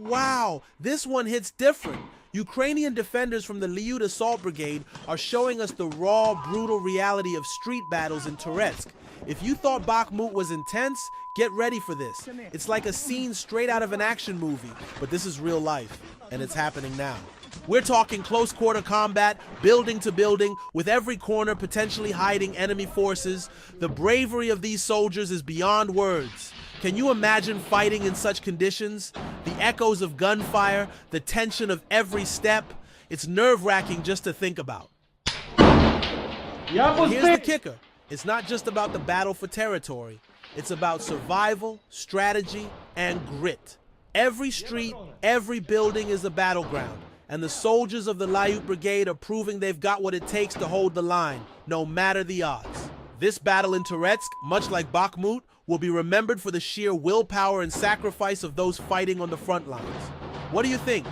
Wow, this one hits different. Ukrainian defenders from the Air Assault Brigade are showing us the raw, brutal reality of street battles in Kursk. If you thought Bakhmut was intense, get ready for this. It's like a scene straight out of an action movie, but this is real life, and it's happening now. We're talking close quarter combat, building to building, with every corner potentially hiding enemy forces. The bravery of these soldiers is beyond words. Can you imagine fighting in such conditions? The echoes of gunfire, the tension of every step. It's nerve-wracking just to think about. And here's the kicker. It's not just about the battle for territory. It's about survival, strategy, and grit. Every street, every building is a battleground. And the soldiers of the Air Assault Brigade are proving they've got what it takes to hold the line, no matter the odds. This battle in Kursk, much like Bakhmut, will be remembered for the sheer willpower and sacrifice of those fighting on the front lines. What do you think?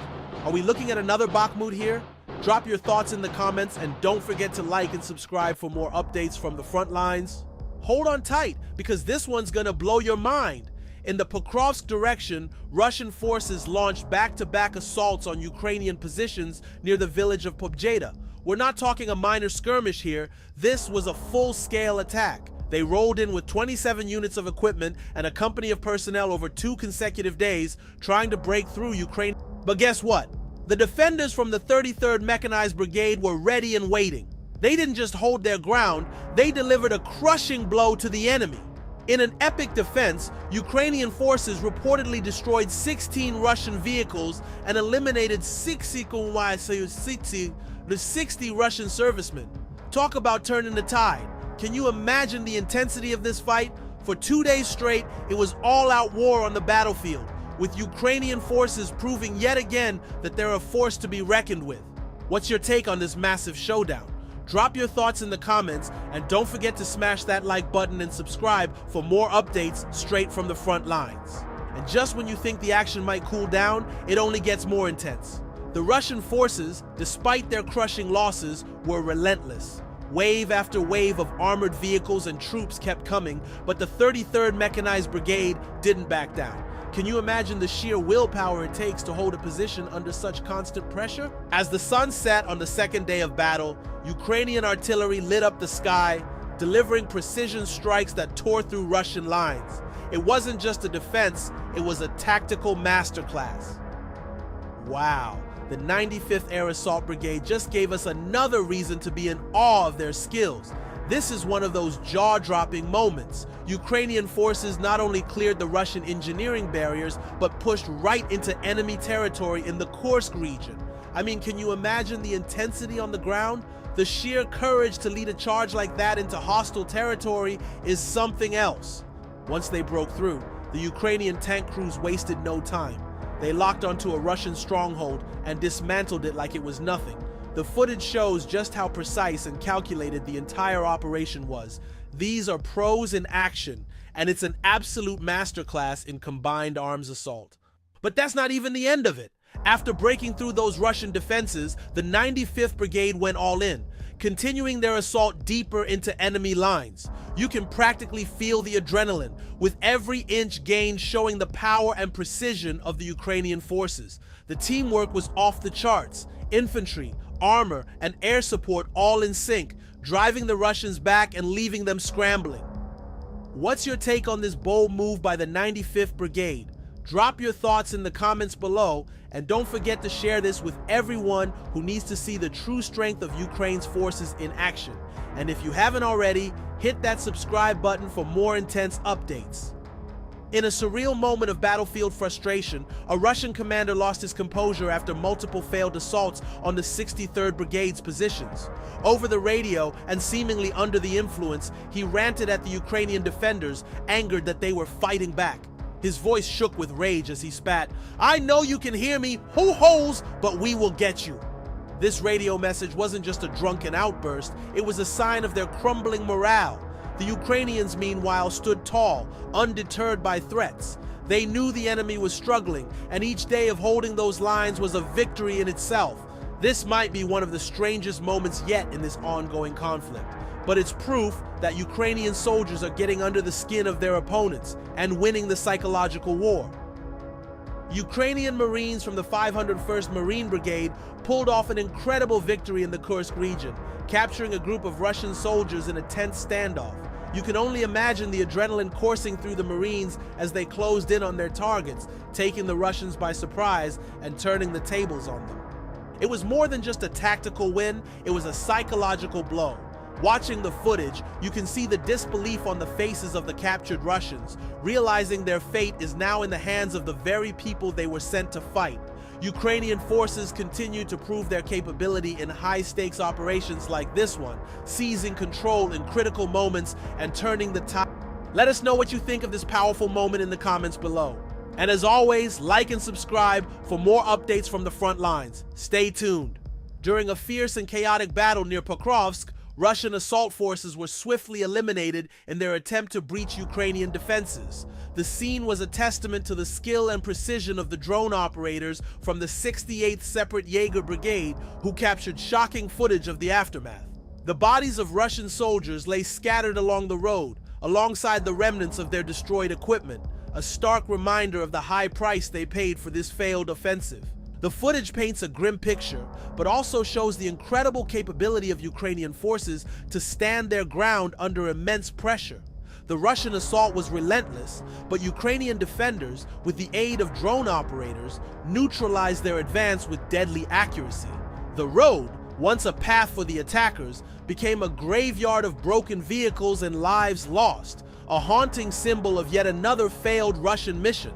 Are we looking at another Bakhmut here? Drop your thoughts in the comments and don't forget to like and subscribe for more updates from the front lines. Hold on tight, because this one's gonna blow your mind. In the Pokrovsk direction, Russian forces launched back-to-back assaults on Ukrainian positions near the village of Pobjeda. We're not talking a minor skirmish here. This was a full-scale attack. They rolled in with 27 units of equipment and a company of personnel over 2 consecutive days, trying to break through Ukraine. But guess what? The defenders from the 33rd Mechanized Brigade were ready and waiting. They didn't just hold their ground, they delivered a crushing blow to the enemy. In an epic defense, Ukrainian forces reportedly destroyed 16 Russian vehicles and eliminated 60 Russian servicemen. Talk about turning the tide. Can you imagine the intensity of this fight? For 2 days straight, it was all-out war on the battlefield, with Ukrainian forces proving yet again that they're a force to be reckoned with. What's your take on this massive showdown? Drop your thoughts in the comments, and don't forget to smash that like button and subscribe for more updates straight from the front lines. And just when you think the action might cool down, it only gets more intense. The Russian forces, despite their crushing losses, were relentless. Wave after wave of armored vehicles and troops kept coming, but the 33rd Mechanized Brigade didn't back down. Can you imagine the sheer willpower it takes to hold a position under such constant pressure? As the sun set on the second day of battle, Ukrainian artillery lit up the sky, delivering precision strikes that tore through Russian lines. It wasn't just a defense, it was a tactical masterclass. Wow, the 95th Air Assault Brigade just gave us another reason to be in awe of their skills. This is one of those jaw-dropping moments. Ukrainian forces not only cleared the Russian engineering barriers, but pushed right into enemy territory in the Kursk region. I mean, can you imagine the intensity on the ground? The sheer courage to lead a charge like that into hostile territory is something else. Once they broke through, the Ukrainian tank crews wasted no time. They locked onto a Russian stronghold and dismantled it like it was nothing. The footage shows just how precise and calculated the entire operation was. These are pros in action, and it's an absolute masterclass in combined arms assault. But that's not even the end of it. After breaking through those Russian defenses, the 95th Brigade went all in, continuing their assault deeper into enemy lines. You can practically feel the adrenaline, with every inch gained showing the power and precision of the Ukrainian forces. The teamwork was off the charts. Infantry, armor, and air support all in sync, driving the Russians back and leaving them scrambling. What's your take on this bold move by the 95th Brigade? Drop your thoughts in the comments below, and don't forget to share this with everyone who needs to see the true strength of Ukraine's forces in action. And if you haven't already, hit that subscribe button for more intense updates. In a surreal moment of battlefield frustration, a Russian commander lost his composure after multiple failed assaults on the 63rd Brigade's positions. Over the radio, and seemingly under the influence, he ranted at the Ukrainian defenders, angered that they were fighting back. His voice shook with rage as he spat, "I know you can hear me, ho-hos, but we will get you." This radio message wasn't just a drunken outburst, it was a sign of their crumbling morale. The Ukrainians, meanwhile, stood tall, undeterred by threats. They knew the enemy was struggling, and each day of holding those lines was a victory in itself. This might be one of the strangest moments yet in this ongoing conflict, but it's proof that Ukrainian soldiers are getting under the skin of their opponents and winning the psychological war. Ukrainian Marines from the 501st Marine Brigade pulled off an incredible victory in the Kursk region, capturing a group of Russian soldiers in a tense standoff. You can only imagine the adrenaline coursing through the Marines as they closed in on their targets, taking the Russians by surprise and turning the tables on them. It was more than just a tactical win, it was a psychological blow. Watching the footage, you can see the disbelief on the faces of the captured Russians, realizing their fate is now in the hands of the very people they were sent to fight. Ukrainian forces continue to prove their capability in high-stakes operations like this one, seizing control in critical moments and turning the tide. Let us know what you think of this powerful moment in the comments below. And as always, like and subscribe for more updates from the front lines. Stay tuned. During a fierce and chaotic battle near Pokrovsk, Russian assault forces were swiftly eliminated in their attempt to breach Ukrainian defenses. The scene was a testament to the skill and precision of the drone operators from the 68th Separate Jaeger Brigade, who captured shocking footage of the aftermath. The bodies of Russian soldiers lay scattered along the road, alongside the remnants of their destroyed equipment, a stark reminder of the high price they paid for this failed offensive. The footage paints a grim picture, but also shows the incredible capability of Ukrainian forces to stand their ground under immense pressure. The Russian assault was relentless, but Ukrainian defenders, with the aid of drone operators, neutralized their advance with deadly accuracy. The road, once a path for the attackers, became a graveyard of broken vehicles and lives lost, a haunting symbol of yet another failed Russian mission.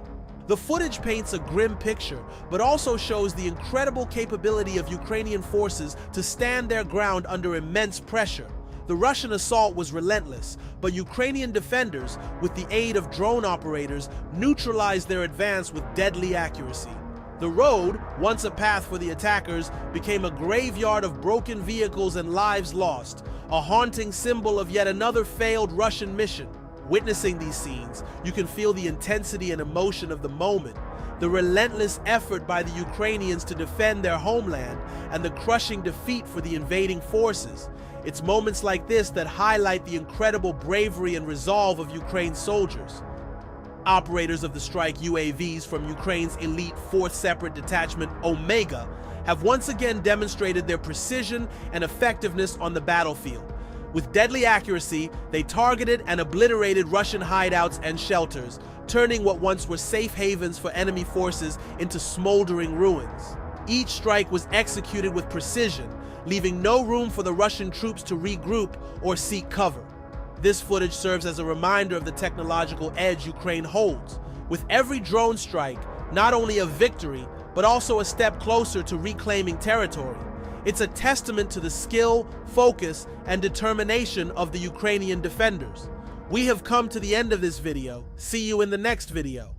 The footage paints a grim picture, but also shows the incredible capability of Ukrainian forces to stand their ground under immense pressure. The Russian assault was relentless, but Ukrainian defenders, with the aid of drone operators, neutralized their advance with deadly accuracy. The road, once a path for the attackers, became a graveyard of broken vehicles and lives lost, a haunting symbol of yet another failed Russian mission. Witnessing these scenes, you can feel the intensity and emotion of the moment, the relentless effort by the Ukrainians to defend their homeland, and the crushing defeat for the invading forces. It's moments like this that highlight the incredible bravery and resolve of Ukraine's soldiers. Operators of the strike UAVs from Ukraine's elite 4th Separate Detachment, Omega, have once again demonstrated their precision and effectiveness on the battlefield. With deadly accuracy, they targeted and obliterated Russian hideouts and shelters, turning what once were safe havens for enemy forces into smoldering ruins. Each strike was executed with precision, leaving no room for the Russian troops to regroup or seek cover. This footage serves as a reminder of the technological edge Ukraine holds. With every drone strike, not only a victory, but also a step closer to reclaiming territory. It's a testament to the skill, focus, and determination of the Ukrainian defenders. We have come to the end of this video. See you in the next video.